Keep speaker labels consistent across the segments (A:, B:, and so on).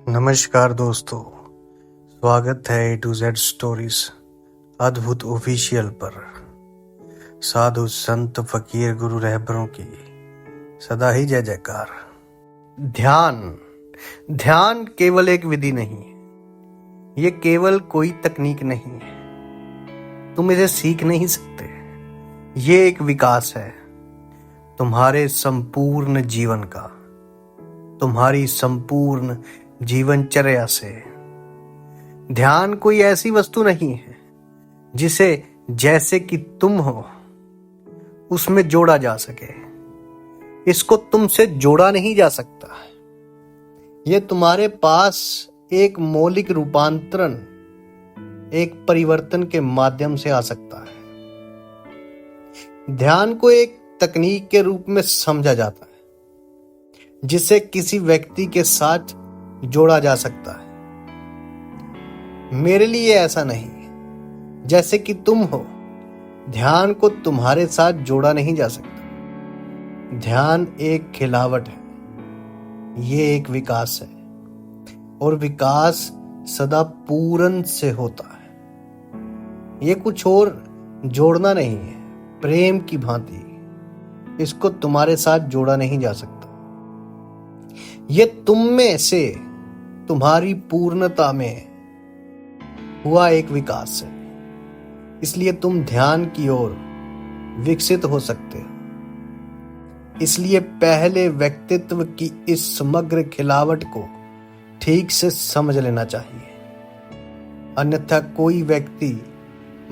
A: नमस्कार दोस्तों, स्वागत है A to Z स्टोरीज अद्भुत ऑफिशियल पर। साधु संत फकीर गुरु रहबरों की सदा ही जय जयकार। ध्यान केवल एक विधि नहीं है, ये केवल कोई तकनीक नहीं है। तुम इसे सीख नहीं सकते, ये एक विकास है तुम्हारे संपूर्ण जीवन का, तुम्हारी संपूर्ण जीवनचर्या से। ध्यान कोई ऐसी वस्तु नहीं है जिसे जैसे कि तुम हो उसमें जोड़ा जा सके। इसको तुमसे जोड़ा नहीं जा सकता। यह तुम्हारे पास एक मौलिक रूपांतरण, एक परिवर्तन के माध्यम से आ सकता है। ध्यान को एक तकनीक के रूप में समझा जाता है जिसे किसी व्यक्ति के साथ जोड़ा जा सकता है। मेरे लिए ऐसा नहीं है जैसे कि तुम हो। ध्यान को तुम्हारे साथ जोड़ा नहीं जा सकता। ध्यान एक खिलावट है, ये एक विकास है, और विकास सदा पूर्ण से होता है। ये कुछ और जोड़ना नहीं है, प्रेम की भांति इसको तुम्हारे साथ जोड़ा नहीं जा सकता। ये तुम में से तुम्हारी पूर्णता में हुआ एक विकास है, इसलिए तुम ध्यान की ओर विकसित हो सकते हो। इसलिए पहले व्यक्तित्व की इस समग्र खिलावट को ठीक से समझ लेना चाहिए, अन्यथा कोई व्यक्ति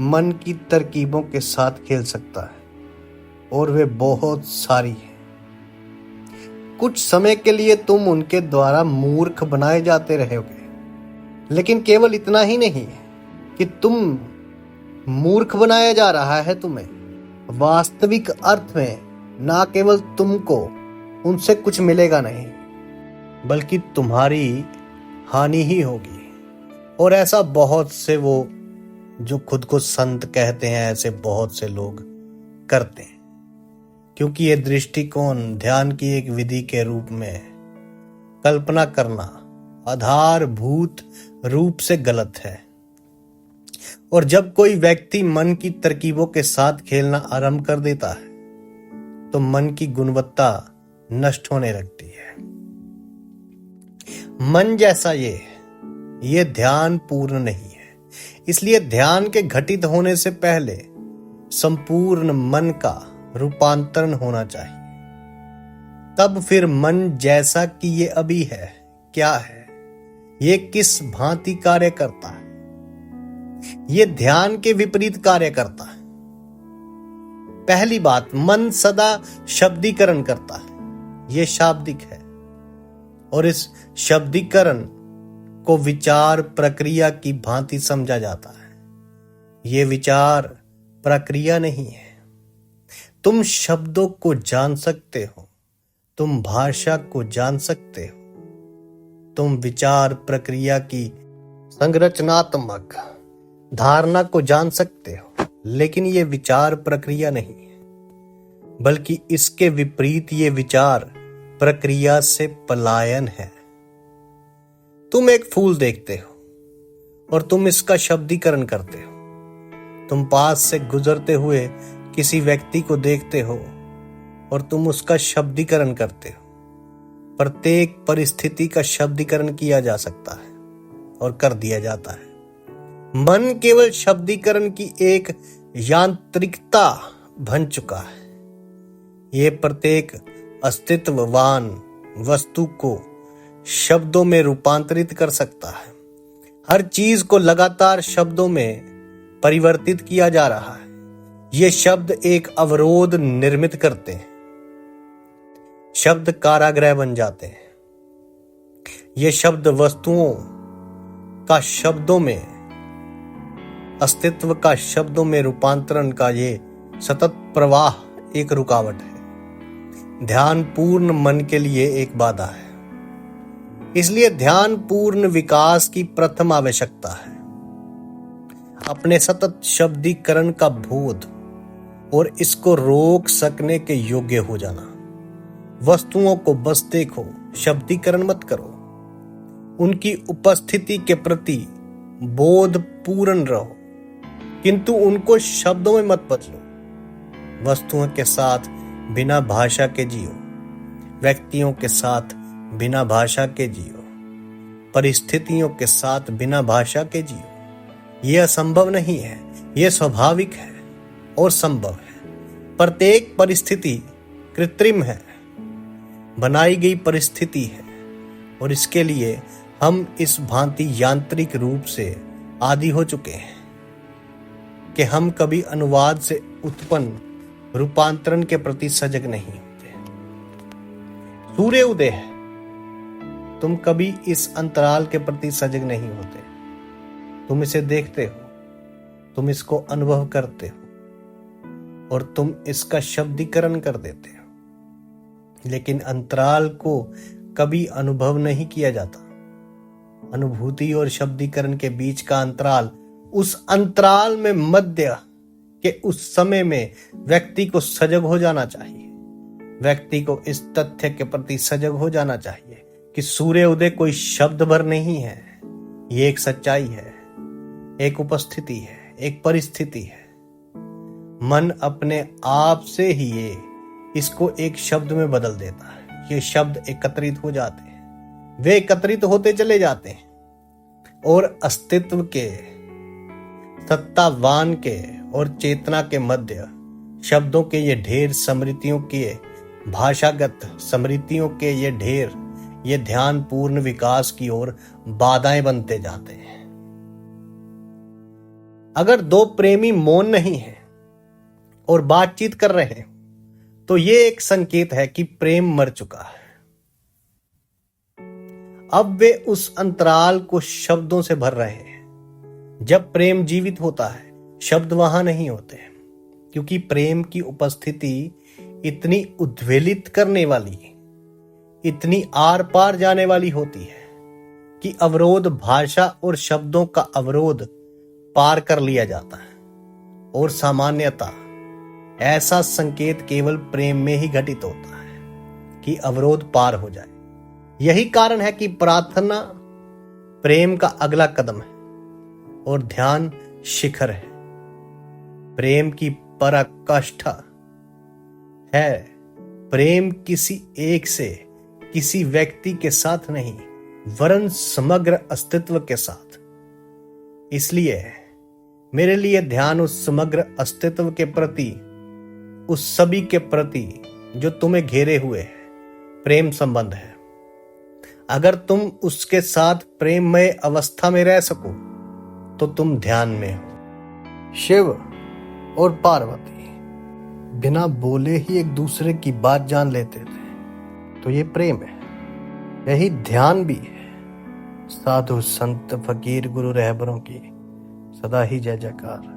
A: मन की तरकीबों के साथ खेल सकता है, और वे बहुत सारी हैं। कुछ समय के लिए तुम उनके द्वारा मूर्ख बनाए जाते रहोगे, लेकिन केवल इतना ही नहीं कि तुम मूर्ख बनाया जा रहा है तुम्हें। वास्तविक अर्थ में ना केवल तुमको उनसे कुछ मिलेगा नहीं, बल्कि तुम्हारी हानि ही होगी। और ऐसा बहुत से वो जो खुद को संत कहते हैं, ऐसे बहुत से लोग करते हैं, क्योंकि ये दृष्टिकोण ध्यान की एक विधि के रूप में कल्पना करना आधारभूत रूप से गलत है। और जब कोई व्यक्ति मन की तरकीबों के साथ खेलना आरंभ कर देता है तो मन की गुणवत्ता नष्ट होने लगती है। मन जैसा ये ध्यान पूर्ण नहीं है। इसलिए ध्यान के घटित होने से पहले संपूर्ण मन का रूपांतरण होना चाहिए। तब फिर मन जैसा कि ये अभी है क्या है, ये किस भांति कार्य करता है, ये ध्यान के विपरीत कार्य करता है। पहली बात, मन सदा शब्दीकरण करता है, ये शाब्दिक है, और इस शब्दीकरण को विचार प्रक्रिया की भांति समझा जाता है। ये विचार प्रक्रिया नहीं है। तुम शब्दों को जान सकते हो, तुम भाषा को जान सकते हो, तुम विचार प्रक्रिया की संरचनात्मक धारणा को जान सकते हो, लेकिन ये विचार प्रक्रिया नहीं है, बल्कि इसके विपरीत ये विचार प्रक्रिया से पलायन है। तुम एक फूल देखते हो और तुम इसका शब्दीकरण करते हो। तुम पास से गुजरते हुए किसी व्यक्ति को देखते हो और तुम उसका शब्दीकरण करते हो। प्रत्येक परिस्थिति का शब्दीकरण किया जा सकता है और कर दिया जाता है। मन केवल शब्दीकरण की एक यांत्रिकता बन चुका है। यह प्रत्येक अस्तित्ववान वस्तु को शब्दों में रूपांतरित कर सकता है। हर चीज को लगातार शब्दों में परिवर्तित किया जा रहा है। ये शब्द एक अवरोध निर्मित करते हैं, शब्द कारागृह बन जाते हैं। ये शब्द वस्तुओं का शब्दों में, अस्तित्व का शब्दों में रूपांतरण का ये सतत प्रवाह एक रुकावट है। ध्यान पूर्ण मन के लिए एक बाधा है। इसलिए ध्यान पूर्ण विकास की प्रथम आवश्यकता है। अपने सतत शब्दीकरण का बोध और इसको रोक सकने के योग्य हो जाना। वस्तुओं को बस देखो, शब्दीकरण मत करो। उनकी उपस्थिति के प्रति बोध पूर्ण रहो, किंतु उनको शब्दों में मत बदलो। वस्तुओं के साथ बिना भाषा के जियो, व्यक्तियों के साथ बिना भाषा के जियो, परिस्थितियों के साथ बिना भाषा के जियो। यह असंभव नहीं है, यह स्वाभाविक है और संभव है। प्रत्येक परिस्थिति कृत्रिम है, बनाई गई परिस्थिति है, और इसके लिए हम इस भांति यांत्रिक रूप से आदी हो चुके हैं कि हम कभी अनुवाद से उत्पन्न रूपांतरण के प्रति सजग नहीं होते। सूर्य उदय है, तुम कभी इस अंतराल के प्रति सजग नहीं होते। तुम इसे देखते हो, तुम इसको अनुभव करते हो और तुम इसका शब्दीकरण कर देते हो, लेकिन अंतराल को कभी अनुभव नहीं किया जाता। अनुभूति और शब्दीकरण के बीच का अंतराल, उस अंतराल में मध्य के उस समय में व्यक्ति को सजग हो जाना चाहिए। व्यक्ति को इस तथ्य के प्रति सजग हो जाना चाहिए कि सूर्य उदय कोई शब्द भर नहीं है, ये एक सच्चाई है, एक उपस्थिति है, एक परिस्थिति है। मन अपने आप से ही ये इसको एक शब्द में बदल देता है। ये शब्द एकत्रित हो जाते हैं, वे एकत्रित होते चले जाते हैं और अस्तित्व के, सत्तावान के और चेतना के मध्य शब्दों के ये ढेर, स्मृतियों के, भाषागत स्मृतियों के ये ढेर, ये ध्यान पूर्ण विकास की ओर बाधाएं बनते जाते हैं। अगर दो प्रेमी मौन नहीं हैं और बातचीत कर रहे हैं, तो ये एक संकेत है कि प्रेम मर चुका है। अब वे उस अंतराल को शब्दों से भर रहे हैं। जब प्रेम जीवित होता है, शब्द वहां नहीं होते, क्योंकि प्रेम की उपस्थिति इतनी उद्वेलित करने वाली, इतनी आर पार जाने वाली होती है कि अवरोध, भाषा और शब्दों का अवरोध पार कर लिया जाता है। और सामान्यतः ऐसा संकेत केवल प्रेम में ही घटित होता है कि अवरोध पार हो जाए। यही कारण है कि प्रार्थना प्रेम का अगला कदम है और ध्यान शिखर है। प्रेम की पराकाष्ठा है। प्रेम किसी एक से, किसी व्यक्ति के साथ नहीं, वरन समग्र अस्तित्व के साथ। इसलिए मेरे लिए ध्यान उस समग्र अस्तित्व के प्रति, उस सभी के प्रति जो तुम्हें घेरे हुए है, प्रेम संबंध है। अगर तुम उसके साथ प्रेममय अवस्था में रह सको तो तुम ध्यान में हो। शिव और पार्वती बिना बोले ही एक दूसरे की बात जान लेते थे, तो ये प्रेम है। यही ध्यान भी है। साधु संत फकीर गुरु रहबरों की सदा ही जय जयकार।